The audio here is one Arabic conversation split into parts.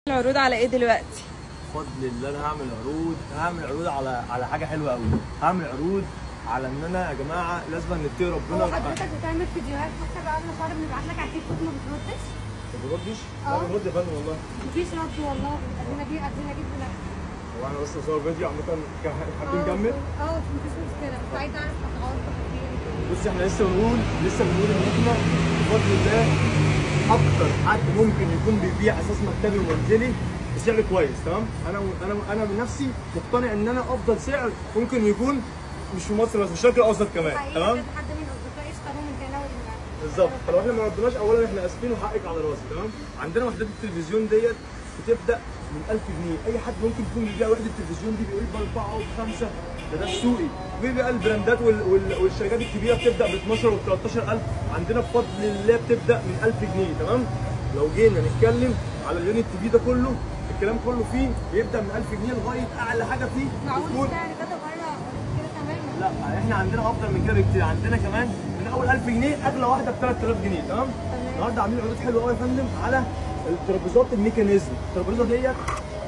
العروض على ايه دلوقتي؟ بفضل الله انا هعمل عروض على حاجه حلوه قوي. هعمل عروض على ان انا يا جماعه لازم نتقي ربنا. هو حضرتك بتعمل فيديوهات حتى بعد ما شهر بنبعت لك على التيك توك ما بتردش؟ ما بردش؟ لا برد يا فندم والله. مفيش رد والله. ادينا جيب لك. هو انا بس بصور فيديو عامه حابين نكمل؟ مفيش مشكله بس عايز اعرف اسعار بصي احنا لسه بنقول ان احنا بفضل الله اكتر حد ممكن يكون بيبيع اساس مكتبي ومنزلي بسعر كويس. تمام. انا بنفسي مقتنع ان انا افضل سعر ممكن يكون مش في مصر بس في الشرق الاوسط كمان. تمام. حد من اصدقائي اشتروا من هنا ومن بالظبط. فلو احنا ما ردناش اولا احنا اسفين وحقك على راسي. تمام. عندنا وحدات التلفزيون ديت بتبدا من 1000 جنيه. اي حد ممكن يكون بيبيع وحده التلفزيون دي بيقول ب4 وب5. ده السوقي. وبيبقى البراندات والشركات الكبيره بتبدا ب 12 و 13000. عندنا بفضل الله بتبدا من 1000 جنيه. تمام. لو جينا نتكلم على اليونت تي في ده كله الكلام كله فيه بيبدا من 1000 جنيه لغايه اعلى حاجه فيه. معقول السعر كده بره كده تماما؟ لا احنا عندنا افضل من كده بكتير. عندنا كمان من اول 1000 جنيه اغلى واحده ب 3000 جنيه. تمام. النهارده عاملين عروض حلوه قوي يا فندم على الترابيزات الميكانيزم. الترابيزه ديت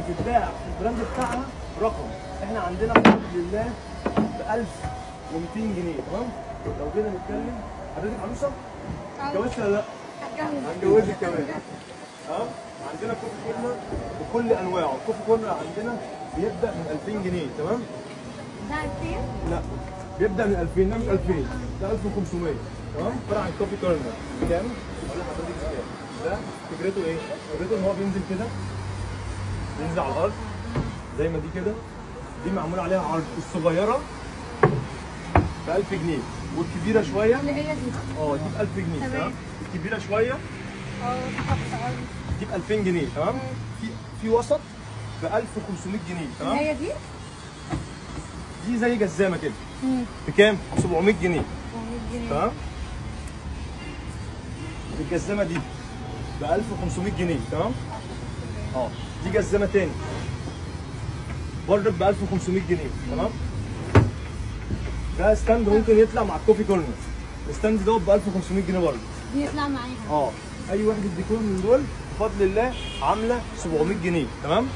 بتتباع في البراند بتاعها رقم. احنا عندنا بفضل الله ب 1200 جنيه. تمام. لو جينا نتكلم حضرتك عروسه؟ اتجوزت ولا لا؟ هنجوزك كمان. اه عندنا كوفي كورنر بكل انواعه. الكوفي كورنر عندنا بيبدا من 2000 جنيه. تمام. ده 2000؟ لا بيبدا من 2000. ده مش 2000 ده 1500. تمام. فرع عن كوفي كورنر كام؟ اقول لحضرتك كام. ده فكرته ايه؟ فكرته ان هو بينزل كده بينزل على الارض زي ما دي كده. دي معمول عليها عرض. الصغيره ب 1000 جنيه والكبيره شويه اللي هي دي دي ب 1000 جنيه. تمام. الكبيره شويه دي ب 2000 جنيه. تمام. في وسط ب 1500 جنيه. تمام. هي دي؟ دي زي جزامه كده. بكام؟ 700 جنيه. تمام. الجزامه دي ب 1500 جنيه. تمام. دي جزامه تاني برضك ب 1500 جنيه. تمام. ده ستاند ممكن يطلع مع الكوفي كورنر. الستاند دوت ب 1500 جنيه برضه. بيطلع معاها. اي وحده ديكور من دول بفضل الله عامله 700 جنيه. تمام.